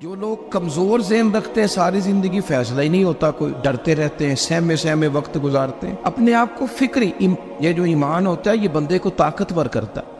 جو لوگ کمزور ذہن رکھتے ہیں ساری زندگی فیصلہ ہی نہیں ہوتا، کوئی ڈرتے رہتے ہیں، سہمے سہمے وقت گزارتے ہیں، اپنے آپ کو فکری یہ جو ایمان ہوتا ہے یہ بندے کو طاقتور کرتا ہے،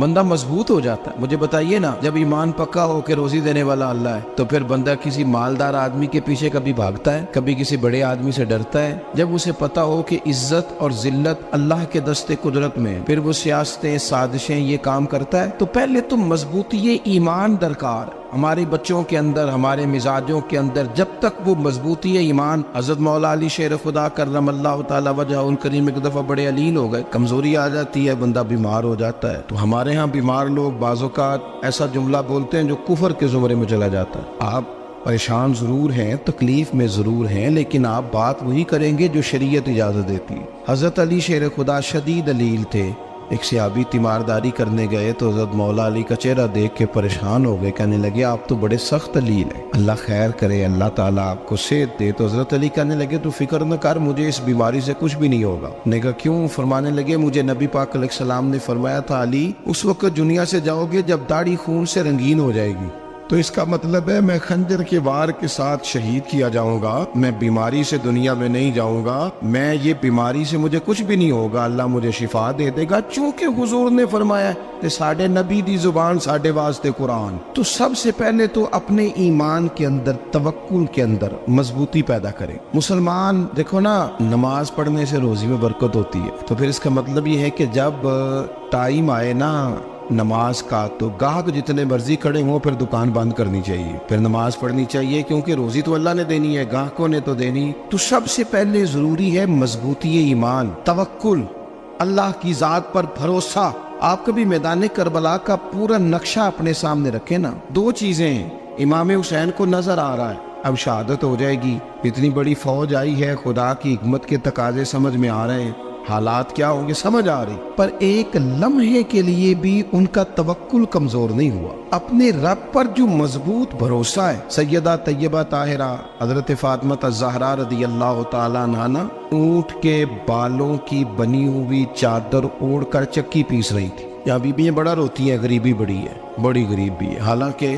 بندہ مضبوط ہو جاتا ہے۔ مجھے بتائیے نا، جب ایمان پکا ہو کہ روزی دینے والا اللہ ہے تو پھر بندہ کسی مالدار آدمی کے پیچھے کبھی بھاگتا ہے، کبھی کسی بڑے آدمی سے ڈرتا ہے؟ جب اسے پتا ہو کہ عزت اور ذلت اللہ کے دستے قدرت میں، پھر وہ سیاستیں، سازشیں یہ کام کرتا ہے۔ تو پہلے تو مضبوطی ایمان درکار ہے ہمارے بچوں کے اندر، ہمارے مزاجوں کے اندر۔ جب تک وہ مضبوطی ایمان، حضرت مولا علی شیر خدا کرم اللہ تعالی وجہ الکریم ایک دفعہ بڑے علیل ہو گئے، کمزوری آ جاتی ہے، بندہ بیمار ہو جاتا ہے۔ تو ہمارے ہاں بیمار لوگ بعض اوقات ایسا جملہ بولتے ہیں جو کفر کے زمرے میں چلا جاتا ہے۔ آپ پریشان ضرور ہیں، تکلیف میں ضرور ہیں، لیکن آپ بات وہی کریں گے جو شریعت اجازت دیتی ہے۔ حضرت علی شیر خدا شدید علیل تھے، ایک صحابی تیمارداری کرنے گئے تو حضرت مولا علی کا چہرہ دیکھ کے پریشان ہو گئے، کہنے لگے آپ تو بڑے سخت علیل ہیں، اللہ خیر کرے، اللہ تعالیٰ آپ کو صحت دے۔ تو حضرت علی کہنے لگے تو فکر نہ کر، مجھے اس بیماری سے کچھ بھی نہیں ہوگا۔ نے کہا کیوں؟ فرمانے لگے مجھے نبی پاک علیہ السلام نے فرمایا تھا علی اس وقت دنیا سے جاؤ گے جب داڑھی خون سے رنگین ہو جائے گی، تو اس کا مطلب ہے میں خنجر کے وار کے ساتھ شہید کیا جاؤں گا، میں بیماری سے دنیا میں نہیں جاؤں گا، میں یہ بیماری سے مجھے کچھ بھی نہیں ہوگا، اللہ مجھے شفا دے دے گا، چونکہ حضور نے فرمایا کہ ساڈے نبی دی زبان ساڈے واسطے قرآن۔ تو سب سے پہلے تو اپنے ایمان کے اندر، توکل کے اندر مضبوطی پیدا کرے۔ مسلمان دیکھو نا، نماز پڑھنے سے روزی میں برکت ہوتی ہے، تو پھر اس کا مطلب یہ ہے کہ جب ٹائم آئے نا نماز کا تو گاہک جتنے مرضی کھڑے ہوں پھر دکان بند کرنی چاہیے، پھر نماز پڑھنی چاہیے، کیونکہ روزی تو اللہ نے دینی ہے، گاہکوں نے تو دینی۔ تو سب سے پہلے ضروری ہے مضبوطی ایمان، توکل، اللہ کی ذات پر بھروسہ۔ آپ کبھی میدان کربلا کا پورا نقشہ اپنے سامنے رکھیں نا، دو چیزیں ہیں، امام حسین کو نظر آ رہا ہے اب شہادت ہو جائے گی، اتنی بڑی فوج آئی ہے، خدا کی حکمت کے تقاضے سمجھ میں آ رہے ہیں، حالات کیا ہوں گے سمجھ آ رہی، پر ایک لمحے کے لیے بھی ان کا توکل کمزور نہیں ہوا۔ اپنے رب پر جو مضبوط بھروسہ ہے، سیدہ طیبہ طاہرہ حضرت فاطمہ الزہرا رضی اللہ تعالیٰ عنہا اونٹ کے بالوں کی بنی ہوئی چادر اوڑھ کر چکی پیس رہی تھی۔ یہاں بیویاں بڑا روتی ہیں، غریبی بڑی ہے، بڑی غریب بھی ہے، حالانکہ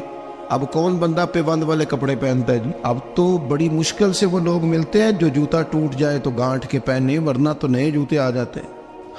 اب کون بندہ پیوند والے کپڑے پہنتا ہے جی؟ اب تو بڑی مشکل سے وہ لوگ ملتے ہیں جو جوتا ٹوٹ جائے تو گانٹھ کے پہنے، ورنہ تو نئے جوتے آ جاتے ہیں۔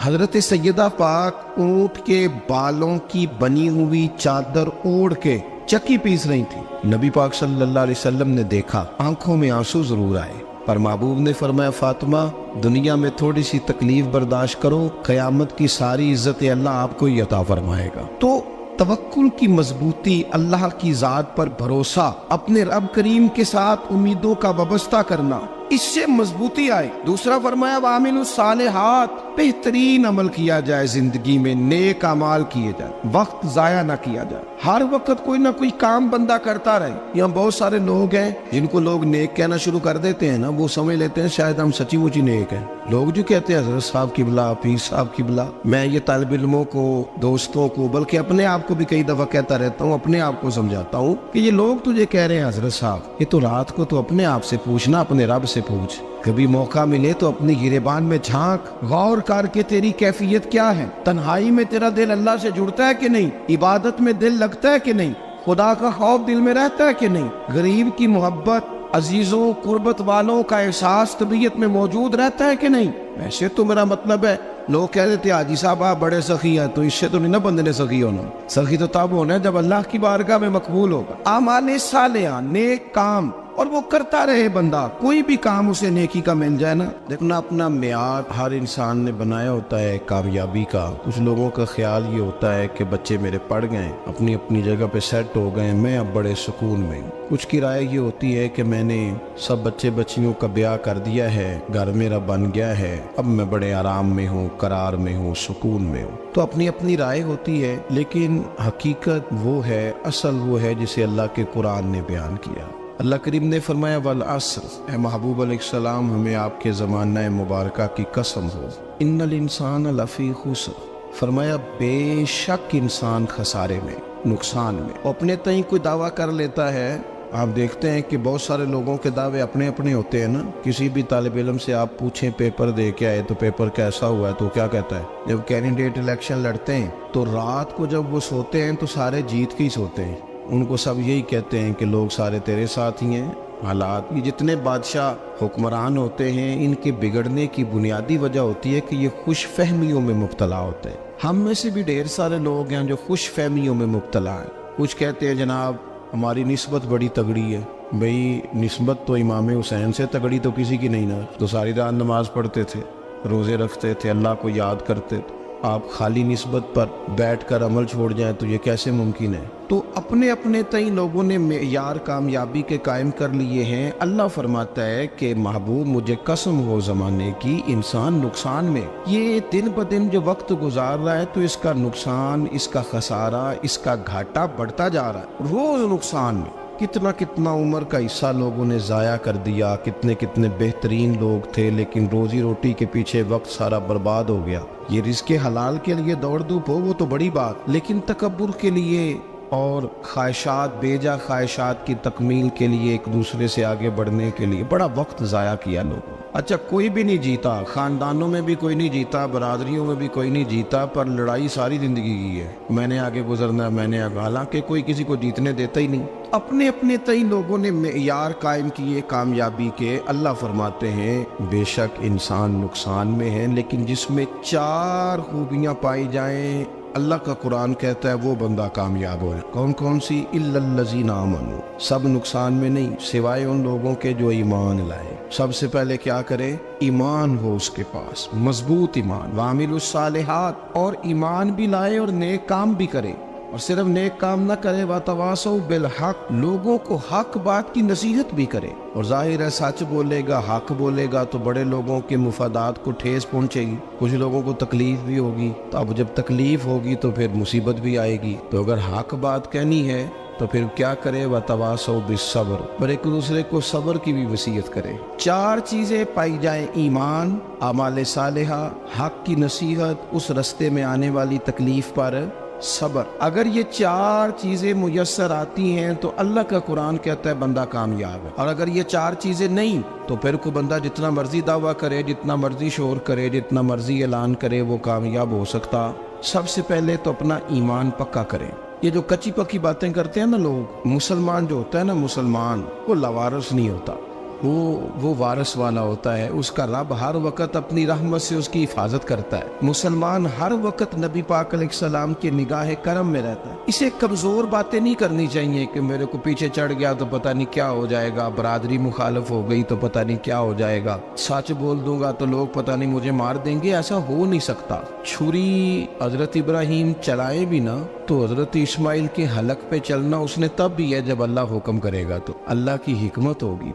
حضرت سیدہ پاک اونٹ کے بالوں کی بنی ہوئی چادر اوڑھ کے چکی پیس رہی تھی۔ نبی پاک صلی اللہ علیہ وسلم نے دیکھا، آنکھوں میں آنسو ضرور آئے، پر محبوب نے فرمایا فاطمہ دنیا میں تھوڑی سی تکلیف برداشت کرو، قیامت کی ساری عزت اللہ آپ کو ہی عطا فرمائے گا۔ تو توکل کی مضبوطی، اللہ کی ذات پر بھروسہ، اپنے رب کریم کے ساتھ امیدوں کا وابستہ کرنا، اس سے مضبوطی آئے۔ دوسرا فرمایا وَعَمِلُوا الصَّالِحَاتِ، بہترین عمل کیا جائے زندگی میں، نیک اعمال کیے جائے، وقت ضائع نہ کیا جائے، ہر وقت کوئی نہ کوئی کام بندہ کرتا رہے۔ یہاں بہت سارے لوگ ہیں جن کو لوگ نیک کہنا شروع کر دیتے ہیں نا، وہ سمجھ لیتے ہیں شاید ہم سچی مچی نیک ہیں۔ لوگ جو کہتے ہیں حضرت صاحب کی بلا، پیر صاحب کی بلا، میں یہ طالب علموں کو، دوستوں کو، بلکہ اپنے آپ کو بھی کئی دفعہ کہتا رہتا ہوں، اپنے آپ کو سمجھاتا ہوں کہ یہ لوگ تجھے کہہ رہے ہیں حضرت صاحب، یہ تو رات کو تو اپنے آپ سے پوچھنا، اپنے رب سے پوچھ، کبھی موقع ملے تو اپنی گریبان میں جھانک، غور کر کے تیری کیفیت کیا ہے، تنہائی میں تیرا دل اللہ سے جڑتا ہے کہ نہیں، عبادت میں دل لگتا ہے کہ نہیں، خدا کا خوف دل میں رہتا ہے کہ نہیں، غریب کی محبت، عزیزوں قربت والوں کا احساس طبیعت میں موجود رہتا ہے کہ نہیں۔ ویسے تو میرا مطلب ہے، لوگ کہہ دیتے ہیں حاجی صاحب آپ بڑے سخی ہیں، تو اس سے تو نہیں نا بندے نے سخی ہونا، سخی تو تب ہونا ہے جب اللہ کی بارگاہ میں مقبول ہوگا۔ اعمال صالحہ، نیک کام، اور وہ کرتا رہے بندہ، کوئی بھی کام اسے نیکی کا مل جائے نا۔ دیکھنا اپنا معیار ہر انسان نے بنایا ہوتا ہے کامیابی کا۔ کچھ لوگوں کا خیال یہ ہوتا ہے کہ بچے میرے پڑھ گئے، اپنی اپنی جگہ پہ سیٹ ہو گئے، میں اب بڑے سکون میں ہوں۔ کچھ کی رائے یہ ہوتی ہے کہ میں نے سب بچے بچیوں کا بیاہ کر دیا ہے، گھر میرا بن گیا ہے، اب میں بڑے آرام میں ہوں، قرار میں ہوں، سکون میں ہوں۔ تو اپنی اپنی رائے ہوتی ہے، لیکن حقیقت وہ ہے، اصل وہ ہے جسے اللہ کے قرآن نے بیان کیا۔ اللہ کریم نے فرمایا والعصر، اے محبوب علیہ السلام ہمیں آپ کے زمانہ مبارکہ کی قسم ہو، ان الانسان لفی خسر، فرمایا بے شک انسان خسارے میں، نقصان میں۔ اپنے تئیں کوئی دعویٰ کر لیتا ہے، آپ دیکھتے ہیں کہ بہت سارے لوگوں کے دعوے اپنے اپنے ہوتے ہیں نا۔ کسی بھی طالب علم سے آپ پوچھیں پیپر دے کے آئے تو پیپر کیسا ہوا ہے، تو کیا کہتا ہے؟ جب کینڈیڈیٹ الیکشن لڑتے ہیں تو رات کو جب وہ سوتے ہیں تو سارے جیت کے ہی سوتے ہیں، ان کو سب یہی کہتے ہیں کہ لوگ سارے تیرے ساتھ ہی ہیں. حالات، یہ جتنے بادشاہ حکمران ہوتے ہیں ان کے بگڑنے کی بنیادی وجہ ہوتی ہے کہ یہ خوش فہمیوں میں مبتلا ہوتے ہیں. ہم میں سے بھی ڈھیر سارے لوگ ہیں جو خوش فہمیوں میں مبتلا ہیں. کچھ کہتے ہیں جناب ہماری نسبت بڑی تگڑی ہے. بھئی نسبت تو امام حسین سے تگڑی تو کسی کی نہیں نا. تو ساری رات نماز پڑھتے تھے، روزے رکھتے تھے، اللہ کو یاد کرتے تھے. آپ خالی نسبت پر بیٹھ کر عمل چھوڑ جائیں تو یہ کیسے ممکن ہے؟ تو اپنے اپنے تئیں لوگوں نے معیار کامیابی کے قائم کر لیے ہیں. اللہ فرماتا ہے کہ محبوب مجھے قسم ہو زمانے کی، انسان نقصان میں، یہ دن بدن جو وقت گزار رہا ہے تو اس کا نقصان، اس کا خسارہ، اس کا گھاٹا بڑھتا جا رہا ہے روز نقصان میں. کتنا کتنا عمر کا حصہ لوگوں نے ضائع کر دیا، کتنے کتنے بہترین لوگ تھے لیکن روزی روٹی کے پیچھے وقت سارا برباد ہو گیا. یہ رزق حلال کے لیے دوڑ دھوپ ہو وہ تو بڑی بات، لیکن تکبر کے لیے اور خواہشات، بیجا خواہشات کی تکمیل کے لیے، ایک دوسرے سے آگے بڑھنے کے لیے بڑا وقت ضائع کیا لوگوں. اچھا کوئی بھی نہیں جیتا، خاندانوں میں بھی کوئی نہیں جیتا، برادریوں میں بھی کوئی نہیں جیتا، پر لڑائی ساری زندگی کی ہے. میں نے آگے گزرنا، میں نے آگے، حالانکہ کوئی کسی کو جیتنے دیتا ہی نہیں. اپنے اپنے تئیں لوگوں نے معیار قائم کیے کامیابی کے. اللہ فرماتے ہیں بے شک انسان نقصان میں ہے، لیکن جس میں 4 خوبیاں پائی جائیں اللہ کا قرآن کہتا ہے وہ بندہ کامیاب ہو. کون کون سی؟ الا الذین آمنوا. سب نقصان میں نہیں سوائے ان لوگوں کے جو ایمان لائے. سب سے پہلے کیا کرے؟ ایمان ہو اس کے پاس، مضبوط ایمان. وعملوا الصالحات، اور ایمان بھی لائے اور نیک کام بھی کرے. اور صرف نیک کام نہ کرے، وَتَوَاصَوْا بِالْحَقِّ، لوگوں کو حق بات کی نصیحت بھی کرے. اور ظاہر ہے سچ بولے گا، حق بولے گا تو بڑے لوگوں کے مفادات کو ٹھیس پہنچے گی، کچھ لوگوں کو تکلیف بھی ہوگی. تو اب جب تکلیف ہوگی تو پھر مصیبت بھی آئے گی. تو اگر حق بات کہنی ہے تو پھر کیا کرے؟ وَتَوَاصَوْا بِالصَّبْرِ، اور ایک دوسرے کو صبر کی بھی وصیت کرے. 4 چیزیں پائی جائیں، ایمان، اعمال صالحہ، حق کی نصیحت، اس رستے میں آنے والی تکلیف پر صبر. اگر یہ 4 چیزیں میسر آتی ہیں تو اللہ کا قرآن کہتا ہے بندہ کامیاب ہے. اور اگر یہ 4 چیزیں نہیں تو پھر کوئی بندہ جتنا مرضی دعویٰ کرے، جتنا مرضی شور کرے، جتنا مرضی اعلان کرے، وہ کامیاب ہو سکتا. سب سے پہلے تو اپنا ایمان پکا کرے. یہ جو کچی پکی باتیں کرتے ہیں نا لوگ، مسلمان جو ہوتا ہے نا، مسلمان وہ لاوارث نہیں ہوتا، وہ وارث والا ہوتا ہے. اس کا رب ہر وقت اپنی رحمت سے اس کی حفاظت کرتا ہے. مسلمان ہر وقت نبی پاک علیہ السلام کے نگاہ کرم میں رہتا ہے. اسے کمزور باتیں نہیں کرنی چاہیے کہ میرے کو پیچھے چڑھ گیا تو پتہ نہیں کیا ہو جائے گا، برادری مخالف ہو گئی تو پتہ نہیں کیا ہو جائے گا، سچ بول دوں گا تو لوگ پتہ نہیں مجھے مار دیں گے. ایسا ہو نہیں سکتا. چھری حضرت ابراہیم چلائے بھی نا تو حضرت اسماعیل کے حلق پہ چلنا اس نے تب بھی ہے جب اللہ حکم کرے گا. تو اللہ کی حکمت ہوگی،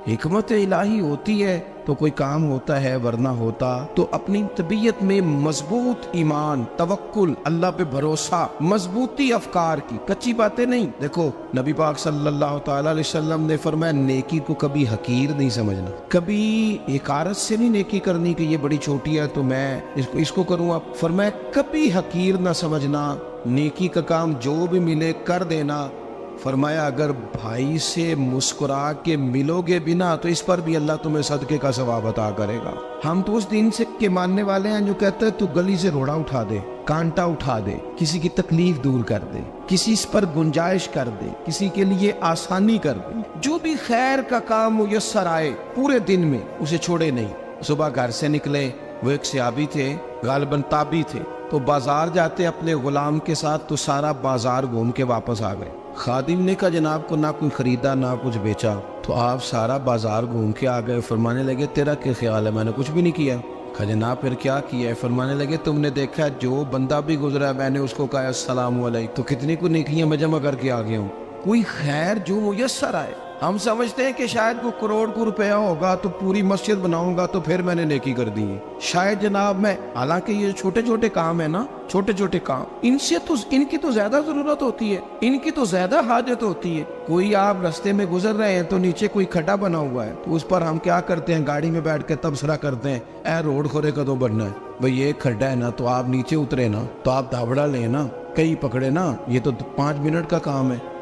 حکمت الہی ہوتی ہے تو کوئی کام ہوتا ہے، ورنہ ہوتا. تو اپنی طبیعت میں مضبوط ایمان، توکل، اللہ پہ بھروسہ، مضبوطی افکار کی، کچی باتیں نہیں. دیکھو نبی پاک صلی اللہ تعالی علیہ وسلم نے فرمایا نیکی کو کبھی حقیر نہیں سمجھنا، کبھی حقارت سے نہیں نیکی کرنی کہ یہ بڑی چھوٹی ہے تو میں اس کو کروں. آپ فرمایا کبھی حقیر نہ سمجھنا، نیکی کا کام جو بھی ملے کر دینا. فرمایا اگر بھائی سے مسکرا کے ملو گے بنا تو اس پر بھی اللہ تمہیں صدقے کا ثواب عطا کرے گا. ہم تو اس دین سے کے ماننے والے ہیں جو کہتے ہیں تو گلی سے روڑا اٹھا دے، کانٹا اٹھا دے، کسی کی تکلیف دور کر دے، کسی اس پر گنجائش کر دے، کسی کے لیے آسانی کر دے. جو بھی خیر کا کام میسر آئے پورے دن میں اسے چھوڑے نہیں. صبح گھر سے نکلے، وہ ایک صحابی تھے، غالباً تابعی تھے، تو بازار جاتے اپنے غلام کے ساتھ تو سارا بازار گھوم کے واپس آ گئے. خادم نے کہا جناب کو نہ کوئی خریدا نہ کچھ بیچا. تو آپ سارا بازار گھوم کے آ گئے. فرمانے لگے تیرا کیا خیال ہے؟ میں نے کچھ بھی نہیں کیا. کہا جناب پھر کیا کیا ہے؟ فرمانے لگے تم نے دیکھا جو بندہ بھی گزرا میں نے اس کو کہا السلام علیکم، تو کتنی کو نیکیاں میں جمع کر کے آ گیا ہوں. کوئی خیر جو میسر آئے. ہم سمجھتے ہیں کہ شاید کوئی کروڑ کو روپیہ ہوگا تو پوری مسجد بناؤں گا تو پھر میں نے نیکی کر دی ہے. شاید جناب میں، حالانکہ یہ چھوٹے چھوٹے کام ہے نا، چھوٹے چھوٹے کام، ان کی تو زیادہ ضرورت ہوتی ہے، ان کی تو زیادہ حاجت ہوتی ہے. کوئی آپ رستے میں گزر رہے ہیں تو نیچے کوئی کھڈا بنا ہوا ہے تو اس پر ہم کیا کرتے ہیں؟ گاڑی میں بیٹھ کے تبصرہ کرتے ہیں اے روڈ کھورے کدو بننا ہے. بھئی یہ کھڈا ہے نا تو آپ نیچے اترے نا تو آپ دھابڑا لیں نا، کئی پکڑے نا، یہ تو 5 منٹ کا کام ہے.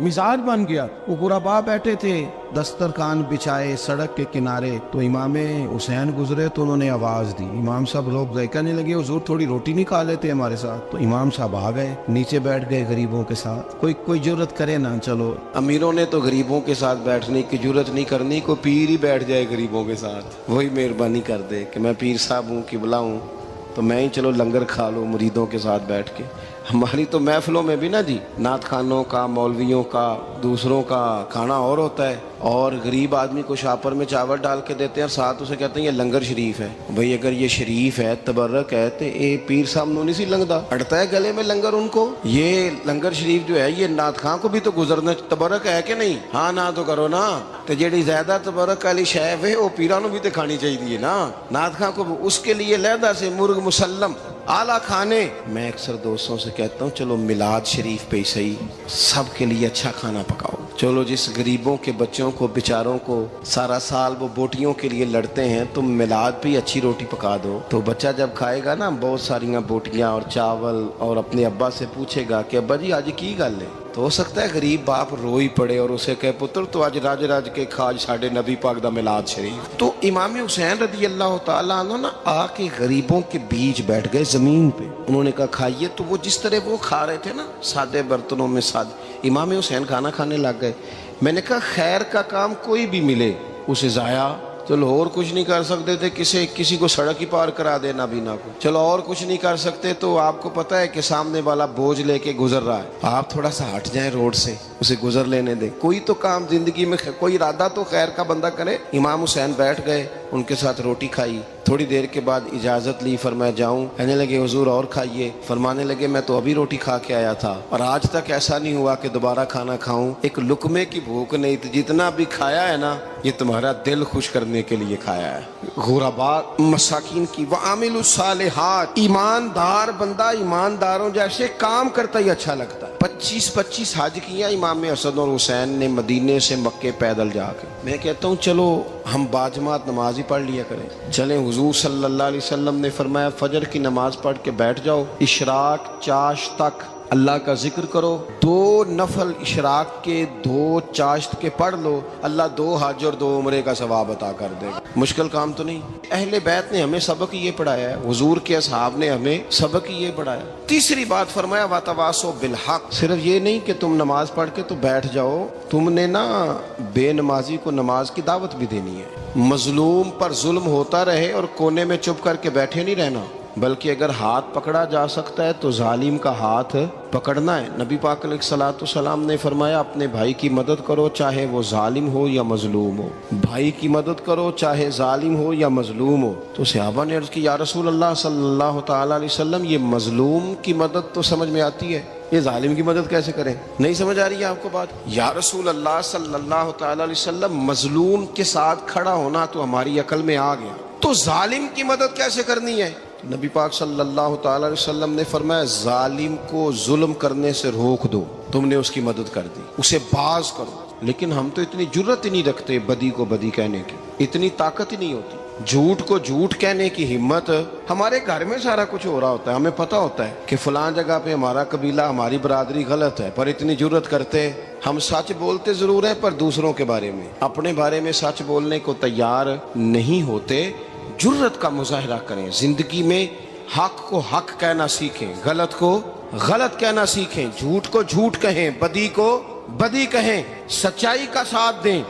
مزاج بن گیا. وہ غربا بیٹھے تھے دسترخوان بچھائے سڑک کے کنارے, تو امام حسین گزرے تو انہوں نے آواز دی. امام صاحب لوگ ذائقہ نہیں لگے, حضور تھوڑی روٹی نہیں کھا لیتے ہمارے ساتھ؟ تو امام صاحب آ گئے, نیچے بیٹھ گئے غریبوں کے ساتھ. کوئی جرت کرے نا, چلو امیروں نے تو غریبوں کے ساتھ بیٹھنے کی جرت نہیں کرنی, کوئی پیر ہی بیٹھ جائے غریبوں کے ساتھ, وہی مہربانی کر دے کہ میں پیر صاحب ہوں, قبلہ ہوں, تو میں ہی چلو لنگر کھا لوں مریدوں کے ساتھ بیٹھ کے. ہماری تو محفلوں میں بھی نا جی, نعت خانوں کا, مولویوں کا, دوسروں کا کھانا اور ہوتا ہے, اور غریب آدمی کو شاپر میں چاول ڈال کے دیتے ہیں اور ساتھ اسے کہتے ہیں یہ لنگر شریف ہے. بھئی اگر یہ شریف ہے, تبرک ہے, تو اے پیر صاحب نو نہیں سی لنگدا, اڑتا ہے گلے میں لنگر ان کو. یہ لنگر شریف جو ہے یہ نعت خان کو بھی تو گزرنا تبرک ہے کہ نہیں؟ ہاں نہ تو کرو نا, تو جیڑی زیادہ تبرک والی شے ہے وہ پیراں نو بھی تو کھانی چاہیے نا. نعت خان کو اس کے لیے لہدا سے مرغ مسلم اعلیٰ کھانے. میں اکثر دوستوں سے کہتا ہوں چلو میلاد شریف پہ ہی صحیح سب کے لیے اچھا کھانا پکاؤ. چلو جس غریبوں کے بچوں کو بیچاروں کو سارا سال وہ بوٹیوں کے لیے لڑتے ہیں, تم میلاد پہ ہی اچھی روٹی پکا دو, تو بچہ جب کھائے گا نا بہت ساریاں بوٹیاں اور چاول, اور اپنے ابا سے پوچھے گا کہ ابا جی آج کی گل ہے, تو ہو سکتا ہے غریب باپ رو ہی پڑے اور اسے کہے پتر تو آج راج راج کے کھاج ساڈے نبی پاک دا میلاد شریف. تو امام حسین رضی اللہ تعالیٰ عنہ نا آ کے غریبوں کے بیچ بیٹھ گئے زمین پہ. انہوں نے کہا کھائیے, تو وہ جس طرح وہ کھا رہے تھے نا سادے برتنوں میں امام حسین کھانا کھانے لگ گئے. میں نے کہا خیر کا کام کوئی بھی ملے اسے ضائع, چلو اور کچھ نہیں کر سکتے تھے, کسی کو سڑک ہی پار کرا دے نابینا کو, چلو اور کچھ نہیں کر سکتے, تو آپ کو پتہ ہے کہ سامنے والا بوجھ لے کے گزر رہا ہے, آپ تھوڑا سا ہٹ جائیں روڈ سے, اسے گزر لینے دیں. کوئی تو کام زندگی میں کوئی ارادہ تو خیر کا بندہ کرے. امام حسین بیٹھ گئے, ان کے ساتھ روٹی کھائی. تھوڑی دیر کے بعد اجازت لی, فرمایا جاؤں؟ کہنے لگے حضور اور کھائیے. فرمانے لگے میں تو ابھی روٹی کھا کے آیا تھا اور آج تک ایسا نہیں ہوا کہ دوبارہ کھانا کھاؤں. ایک لقمے کی بھوک نہیں تھی, جتنا بھی کھایا ہے نا یہ تمہارا دل خوش کرنے کے لیے کھایا ہے. غرباء مساکین کی وعامل الصالحات, ایماندار بندہ ایمانداروں جیسے کام کرتا ہی اچھا لگتا ہے. 25 حج کیا امام حسن اور حسین نے مدینے سے مکے پیدل جا کے. میں کہتا ہوں چلو ہم باجماعت نماز ہی پڑھ لیا کریں. چلیں, حضور صلی اللہ علیہ وسلم نے فرمایا فجر کی نماز پڑھ کے بیٹھ جاؤ, اشراق چاشت تک اللہ کا ذکر کرو, 2 نفل اشراق کے 2 چاشت کے پڑھ لو, اللہ 2 حج اور 2 عمرے کا ثواب عطا کر دے گا. مشکل کام تو نہیں. اہل بیت نے ہمیں سبق یہ پڑھایا ہے, حضور کے اصحاب نے ہمیں سبق یہ پڑھایا. تیسری بات فرمایا وتواصوا بالحق, صرف یہ نہیں کہ تم نماز پڑھ کے تو بیٹھ جاؤ, تم نے نا بے نمازی کو نماز کی دعوت بھی دینی ہے. مظلوم پر ظلم ہوتا رہے اور کونے میں چپ کر کے بیٹھے نہیں رہنا, بلکہ اگر ہاتھ پکڑا جا سکتا ہے تو ظالم کا ہاتھ پکڑنا ہے. نبی پاک علیہ الصلوۃ والسلام نے فرمایا اپنے بھائی کی مدد کرو چاہے وہ ظالم ہو یا مظلوم ہو, بھائی کی مدد کرو چاہے ظالم ہو یا مظلوم ہو. تو صحابہ نے عرض کی یا رسول اللہ صلی اللہ تعالیٰ علیہ وسلم یہ مظلوم کی مدد تو سمجھ میں آتی ہے, یہ ظالم کی مدد کیسے کریں؟ نہیں سمجھ آ رہی ہے آپ کو بات؟ یا رسول اللہ صلی اللہ تعالیٰ علیہ وسلم مظلوم کے ساتھ کھڑا ہونا تو ہماری عقل میں آ گیا, تو ظالم کی مدد کیسے کرنی ہے؟ نبی پاک صلی اللہ تعالیٰ علیہ وسلم نے فرمایا ظالم کو ظلم کرنے سے روک دو, تم نے اس کی مدد کر دی, اسے باز کرو. لیکن ہم تو اتنی جرت ہی نہیں رکھتے بدی کو بدی کہنے کی, اتنی طاقت ہی نہیں ہوتی. جھوٹ کو جھوٹ کہنے کی ہمت, ہمارے گھر میں سارا کچھ ہو رہا ہوتا ہے, ہمیں پتہ ہوتا ہے کہ فلاں جگہ پہ ہمارا قبیلہ ہماری برادری غلط ہے, پر اتنی جرت کرتے. ہم سچ بولتے ضرور ہیں پر دوسروں کے بارے میں, اپنے بارے میں سچ بولنے کو تیار نہیں ہوتے. جرت کا مظاہرہ کریں زندگی میں, حق کو حق کہنا سیکھیں, غلط کو غلط کہنا سیکھیں, جھوٹ کو جھوٹ کہیں, بدی کو بدی کہیں, سچائی کا ساتھ دیں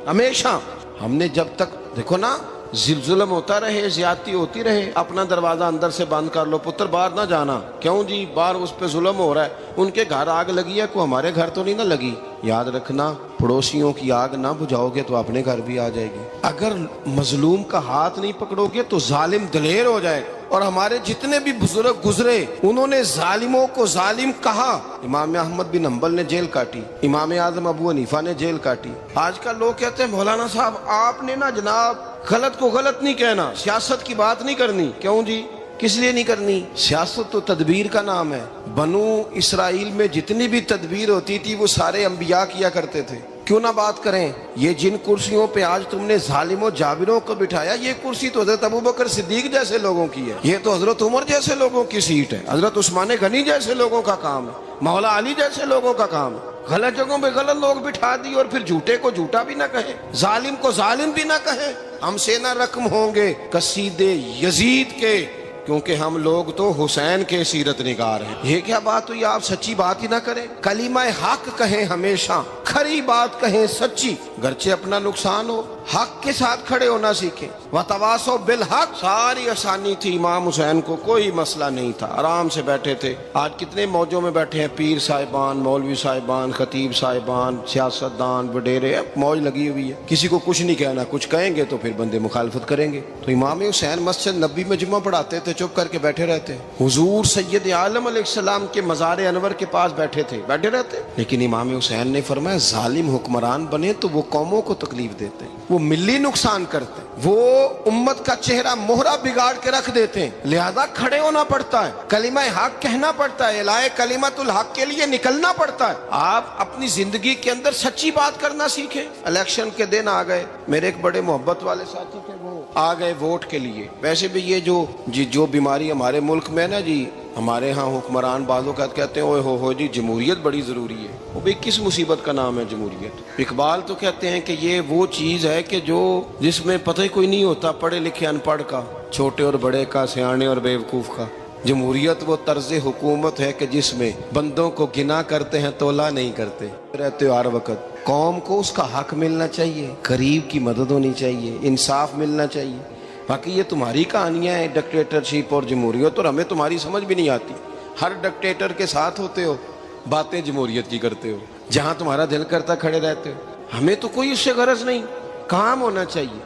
ہمیشہ. ہم نے جب تک دیکھو نا ظلم ہوتا رہے, زیادتی ہوتی رہے, اپنا دروازہ اندر سے بند کر لو, پتر باہر نہ جانا. کیوں جی؟ باہر اس پہ ظلم ہو رہا ہے, ان کے گھر آگ لگی ہے, کوئی ہمارے گھر تو نہیں نہ لگی. یاد رکھنا پڑوسیوں کی آگ نہ بجھاؤ گے تو اپنے گھر بھی آ جائے گی. اگر مظلوم کا ہاتھ نہیں پکڑو گے تو ظالم دلیر ہو جائے. اور ہمارے جتنے بھی بزرگ گزرے انہوں نے ظالموں کو ظالم کہا. امام احمد بن حنبل نے جیل کاٹی, امام اعظم ابو حنیفہ نے جیل کاٹی. آج کل لوگ کہتے ہیں مولانا صاحب آپ نے نا جناب غلط کو غلط نہیں کہنا, سیاست کی بات نہیں کرنی. کیوں جی؟ کس لیے نہیں کرنی؟ سیاست تو تدبیر کا نام ہے. بنو اسرائیل میں جتنی بھی تدبیر ہوتی تھی وہ سارے انبیاء کیا کرتے تھے. کیوں نہ بات کریں؟ یہ جن کرسیوں پہ آج تم نے ظالموں جابروں کو بٹھایا، یہ کرسی تو حضرت ابوبکر صدیق جیسے لوگوں کی ہے، یہ تو حضرت عمر جیسے لوگوں کی سیٹ ہے، حضرت عثمان غنی جیسے لوگوں کا کام ہے، مولا علی جیسے لوگوں کا کام ہے۔ غلط جگہوں پہ غلط لوگ بٹھا دی اور پھر جھوٹے کو جھوٹا بھی نہ کہیں، ظالم کو ظالم بھی نہ کہیں۔ ہم سے نہ رقم ہوں گے قصیدے یزید کے، کیونکہ ہم لوگ تو حسین کے سیرت نگار ہیں۔ یہ کیا بات ہوئی؟ آپ سچی بات ہی نہ کریں، کلمہ حق کہیں، ہمیشہ کھری بات کہیں، سچی، گرچہ اپنا نقصان ہو، حق کے ساتھ کھڑے ہونا سیکھیں۔ وتواصوا بالحق، ساری آسانی تھی، امام حسین کو کوئی مسئلہ نہیں تھا، آرام سے بیٹھے تھے۔ آج کتنے موجوں میں بیٹھے ہیں، پیر صاحبان، مولوی صاحبان، خطیب صاحبان، سیاستدان، وڈیرے، موج لگی ہوئی ہے، کسی کو کچھ نہیں کہنا، کچھ کہیں گے تو پھر بندے مخالفت کریں گے۔ تو امام حسین مسجد نبی میں جمعہ پڑھاتے تھے، چپ کر کے بیٹھے رہتے، حضور سید عالم علیہ السلام کے مزار انور کے پاس بیٹھے تھے، بیٹھے رہتے۔ لیکن امام حسین نے فرمایا ظالم حکمران بنے تو وہ قوموں کو تکلیف دیتے ہیں، وہ ملی نقصان کرتے ہیں، وہ امت کا چہرہ مہرہ بگاڑ کے رکھ دیتے ہیں، لہذا کھڑے ہونا پڑتا ہے، کلمہ حق کہنا پڑتا ہے، الہ کلمت الحق کے لیے نکلنا پڑتا ہے۔ آپ اپنی زندگی کے اندر سچی بات کرنا سیکھیں۔ الیکشن کے دن آ گئے، میرے ایک بڑے محبت والے ساتھی تھے، وہ آ گئے ووٹ کے لیے۔ ویسے بھی یہ جو بیماری ہمارے ملک میں نا جی، ہمارے ہاں حکمران بعض اوقات کہتے ہیں اوے ہو جی جمہوریت بڑی ضروری ہے۔ وہ بھی کس مصیبت کا نام ہے جمہوریت؟ اقبال تو کہتے ہیں کہ یہ وہ چیز ہے کہ جس میں پتہ ہی کوئی نہیں ہوتا، پڑھے لکھے ان پڑھ کا، چھوٹے اور بڑے کا، سیانے اور بیوقوف کا۔ جمہوریت وہ طرز حکومت ہے کہ جس میں بندوں کو گنا کرتے ہیں، تولا نہیں کرتے رہتے ہو ہر وقت۔ قوم کو اس کا حق ملنا چاہیے، غریب کی مدد ہونی چاہیے، انصاف ملنا چاہیے۔ باقی یہ تمہاری کہانیاں ہیں ڈکٹیٹرشپ اور جمہوریت، اور ہمیں تمہاری سمجھ بھی نہیں آتی۔ ہر ڈکٹیٹر کے ساتھ ہوتے ہو، باتیں جمہوریت کی کرتے ہو، جہاں تمہارا دل کرتا کھڑے رہتے ہو۔ ہمیں تو کوئی اس سے غرض نہیں، کام ہونا چاہیے۔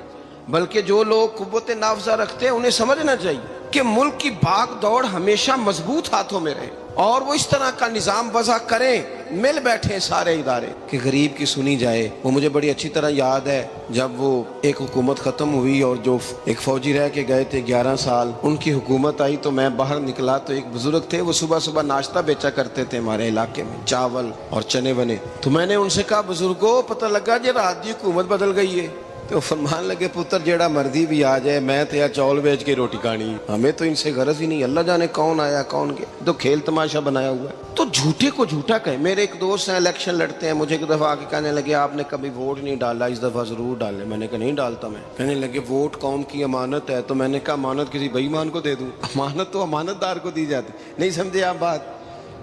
بلکہ جو لوگ قوت نافذہ رکھتے ہیں انہیں سمجھنا چاہیے کہ ملک کی بھاگ دوڑ ہمیشہ مضبوط ہاتھوں میں رہے، اور وہ اس طرح کا نظام وضع کریں، مل بیٹھے سارے ادارے کہ غریب کی سنی جائے۔ وہ مجھے بڑی اچھی طرح یاد ہے جب وہ ایک حکومت ختم ہوئی اور جو ایک فوجی رہ کے گئے تھے 11 سال، ان کی حکومت آئی تو میں باہر نکلا تو ایک بزرگ تھے، وہ صبح صبح ناشتہ بیچا کرتے تھے ہمارے علاقے میں، چاول اور چنے بنے۔ تو میں نے ان سے کہا بزرگوں پتہ لگا جی رات دی حکومت بدل گئی ہے۔ تو فرمان لگے پتر جیڑا مرضی بھی آ جائے، میں تو یا چاول بیچ کے روٹی کھانی، ہمیں تو ان سے غرض ہی نہیں، اللہ جانے کون آیا کون گیا، تو کھیل تماشا بنایا ہوا ہے۔ تو جھوٹے کو جھوٹا کہیں۔ میرے ایک دوست ہیں الیکشن لڑتے ہیں، مجھے ایک دفعہ آ کے کہنے لگے آپ نے کبھی ووٹ نہیں ڈالا، اس دفعہ ضرور ڈالیں۔ میں نے کہا نہیں ڈالتا میں۔ کہنے لگے ووٹ قوم کی امانت ہے، تو میں نے کہا امانت کسی بے ایمان کو دے دوں؟ امانت تو امانت دار کو دی جاتی۔ نہیں سمجھے آپ بات؟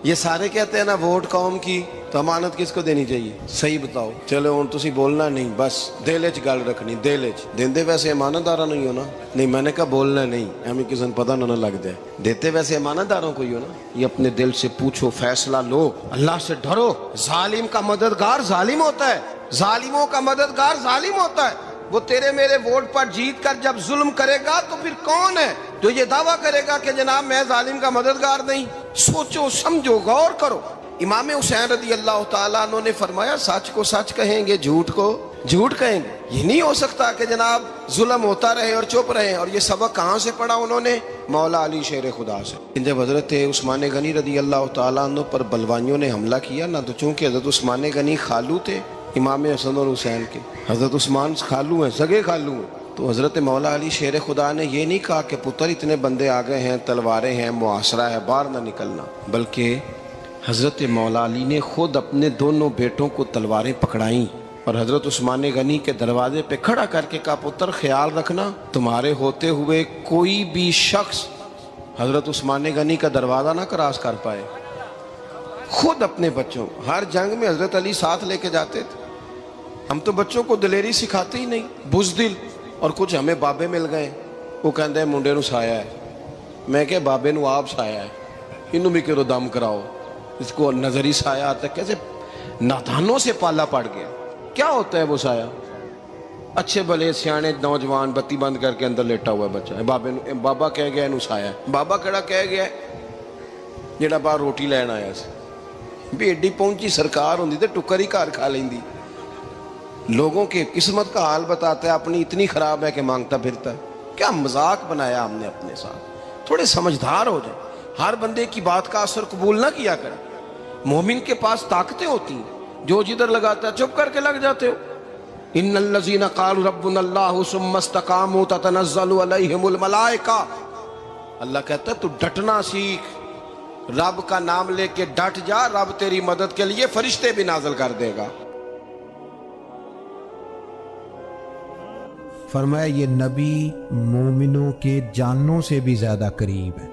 یہ سارے کہتے ہیں نا ووٹ قوم کی، تو امانت کس کو دینی چاہیے؟ صحیح بتاؤ۔ چلو ہوں تسی بولنا نہیں، بس دل وچ گل رکھنی، دل وچ دیندے ویسے امانت دارا نہیں ہونا۔ نہیں میں نے کہا بولنا نہیں، ہمیں کسی نے پتہ نہ لگ جائے، دیتے ویسے امانت داروں کو ہی ہو نا۔ یہ اپنے دل سے پوچھو، فیصلہ لو، اللہ سے ڈرو۔ ظالم کا مددگار ظالم ہوتا ہے، ظالموں کا مددگار ظالم ہوتا ہے۔ وہ تیرے میرے ووٹ پر جیت کر جب ظلم کرے گا تو پھر کون ہے جو یہ دعویٰ کرے گا کہ جناب میں ظالم کا مددگار نہیں؟ سوچو سمجھو، غور کرو۔ امام حسین رضی اللہ تعالیٰ عنہ نے فرمایا سچ کو سچ کہیں گے، جھوٹ کو جھوٹ کہیں گے۔ یہ نہیں ہو سکتا کہ جناب ظلم ہوتا رہے اور چپ رہے۔ اور یہ سبق کہاں سے پڑھا انہوں نے؟ مولا علی شیر خدا سے۔ جب حضرت عثمان غنی رضی اللہ تعالیٰ عنہ پر بلوائیوں نے حملہ کیا نا، تو چونکہ حضرت عثمان غنی خالو تھے امام حسن اور حسین کے، حضرت عثمان خالو ہیں، سگے خالو ہیں، تو حضرت مولا علی شیر خدا نے یہ نہیں کہا کہ پتر اتنے بندے آ گئے ہیں، تلواریں ہیں، محاصرہ ہے، باہر نہ نکلنا، بلکہ حضرت مولا علی نے خود اپنے دونوں بیٹوں کو تلواریں پکڑائیں اور حضرت عثمان غنی کے دروازے پہ کھڑا کر کے کہا پتر خیال رکھنا تمہارے ہوتے ہوئے کوئی بھی شخص حضرت عثمان غنی کا دروازہ نہ کراس کر پائے۔ خود اپنے بچوں، ہر جنگ میں حضرت علی ساتھ لے کے جاتے تھے۔ ہم تو بچوں کو دلیری سکھاتے ہی نہیں، بزدل۔ اور کچھ ہمیں بابے مل گئے، وہ کہتے ہیں منڈے نو سایا ہے، میں کہ بابے نو آپ سایا ہے، انہوں بھی کرو دم کراؤ، اس کو نظری سایہ آتا ہے۔ کیسے نادانوں سے پالا پڑ گیا۔ کیا ہوتا ہے وہ سایہ؟ اچھے بھلے سیانے نوجوان بتی بند کر کے اندر لیٹا ہوا ہے بچہ، بابا کہہ گیا انہوں سایا ہے۔ بابا کہڑا کہہ گیا جڑا باہر روٹی لین آیا سی، بھی ایڈی پہنچی سرکار ہوندی تے ٹکر ہی گھر کھا لیندی۔ لوگوں کے قسمت کا حال بتاتا ہے، اپنی اتنی خراب ہے کہ مانگتا پھرتا ہے۔ کیا مذاق بنایا ہم نے اپنے ساتھ۔ تھوڑے سمجھدار ہو جائیں، ہر بندے کی بات کا اثر قبول نہ کیا کریں۔ مومن کے پاس طاقتیں ہوتی ہیں، جو جدھر لگاتا ہے چپ کر کے لگ جاتے ہو. ان الذین قالوا ربنا اللہ ثم استقاموا تتنزل علیہم الملائکہ. اللہ کہتا ہے تو ڈٹنا سیکھ, رب کا نام لے کے ڈٹ جا, رب تیری مدد کے لیے فرشتے بھی نازل کر دے گا. فرمایا یہ نبی مومنوں کے جانوں سے بھی زیادہ قریب ہے.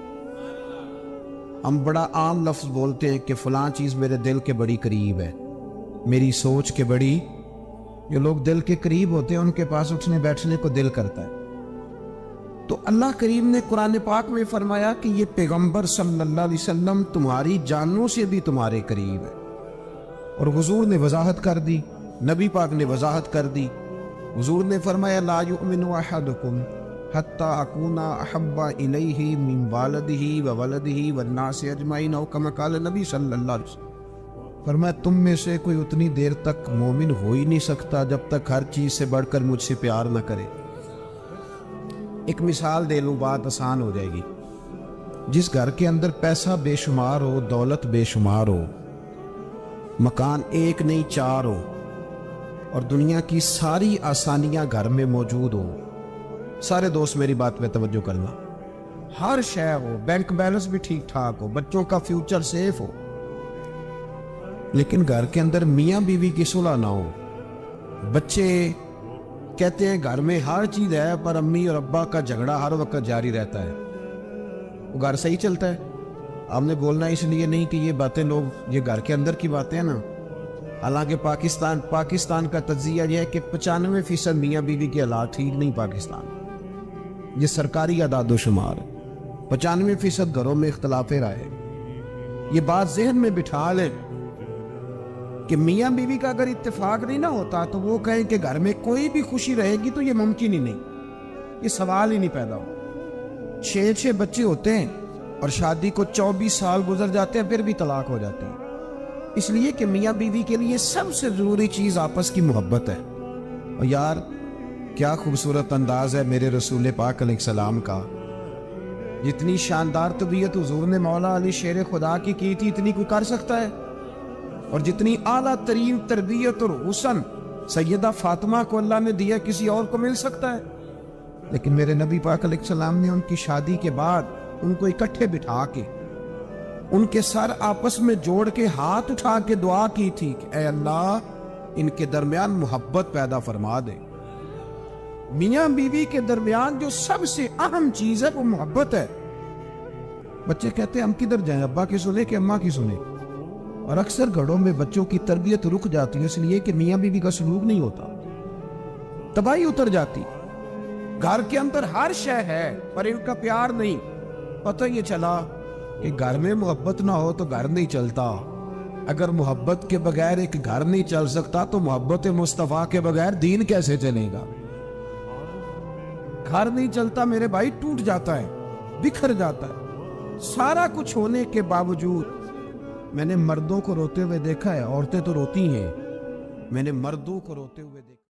ہم بڑا عام لفظ بولتے ہیں کہ فلاں چیز میرے دل کے بڑی قریب ہے, میری سوچ کے بڑی. جو لوگ دل کے قریب ہوتے ہیں ان کے پاس اٹھنے بیٹھنے کو دل کرتا ہے. تو اللہ کریم نے قرآن پاک میں فرمایا کہ یہ پیغمبر صلی اللہ علیہ وسلم تمہاری جانوں سے بھی تمہارے قریب ہے. اور حضور نے وضاحت کر دی, نبی پاک نے وضاحت کر دی. حضور نے فرمایا لا یؤمن احدکم حتی اکون احب الیہ من والدہ وولدہ والناس اجمعین او کما قال نبی صلی اللہ علیہ وسلم. فرمایا تم میں سے کوئی اتنی دیر تک مومن ہو ہی نہیں سکتا جب تک ہر چیز سے بڑھ کر مجھ سے پیار نہ کرے. ایک مثال دے لوں, بات آسان ہو جائے گی. جس گھر کے اندر پیسہ بے شمار ہو, دولت بے شمار ہو, مکان ایک نہیں چار ہو, اور دنیا کی ساری آسانیاں گھر میں موجود ہو, سارے دوست میری بات پہ توجہ کرنا, ہر شے ہو, بینک بیلنس بھی ٹھیک ٹھاک ہو, بچوں کا فیوچر سیف ہو, لیکن گھر کے اندر میاں بیوی کی صلح نہ ہو. بچے کہتے ہیں گھر میں ہر چیز ہے پر امی اور ابا کا جھگڑا ہر وقت جاری رہتا ہے, وہ گھر صحیح چلتا ہے؟ آپ نے بولنا اس لیے نہیں کہ یہ باتیں لوگ, یہ گھر کے اندر کی باتیں ہیں نا. حالانکہ پاکستان کا تجزیہ یہ ہے کہ 95% میاں بیوی کے حالات ٹھیک نہیں. پاکستان یہ سرکاری اعداد و شمار ہے. 95% گھروں میں اختلاف رائے. یہ بات ذہن میں بٹھا لیں کہ میاں بیوی کا اگر اتفاق نہیں نہ ہوتا تو وہ کہیں کہ گھر میں کوئی بھی خوشی رہے گی تو یہ ممکن ہی نہیں, یہ سوال ہی نہیں پیدا ہو. 6 بچے ہوتے ہیں اور شادی کو 24 سال گزر جاتے ہیں پھر بھی طلاق ہو جاتی ہے. اس لیے کہ میاں بیوی کے لیے سب سے ضروری چیز آپس کی محبت ہے. اور یار کیا خوبصورت انداز ہے میرے رسول پاک علیہ السلام کا. جتنی شاندار طبیعت حضور نے مولا علی شیر خدا کی تھی اتنی کوئی کر سکتا ہے؟ اور جتنی اعلیٰ ترین تربیت اور حسن سیدہ فاطمہ کو اللہ نے دیا کسی اور کو مل سکتا ہے؟ لیکن میرے نبی پاک علیہ السلام نے ان کی شادی کے بعد ان کو اکٹھے بٹھا کے ان کے سر آپس میں جوڑ کے ہاتھ اٹھا کے دعا کی تھی کہ اے اللہ ان کے درمیان محبت پیدا فرما دے. میاں بیوی کے درمیان جو سب سے اہم چیز ہے وہ محبت ہے. بچے کہتے ہیں ہم کدھر جائیں, ابا کی سنیں کہ اماں کی سنیں؟ اور اکثر گھروں میں بچوں کی تربیت رک جاتی ہے اس لیے کہ میاں بیوی کا سلوک نہیں ہوتا, تباہی اتر جاتی. گھر کے اندر ہر شے ہے پر ان کا پیار نہیں. پتہ یہ چلا کہ گھر میں محبت نہ ہو تو گھر نہیں چلتا. اگر محبت کے بغیر ایک گھر نہیں چل سکتا تو محبت مصطفیٰ کے بغیر دین کیسے چلے گا؟ گھر نہیں چلتا میرے بھائی, ٹوٹ جاتا ہے, بکھر جاتا ہے. سارا کچھ ہونے کے باوجود میں نے مردوں کو روتے ہوئے دیکھا ہے, عورتیں تو روتی ہیں, میں نے مردوں کو روتے ہوئے دیکھا.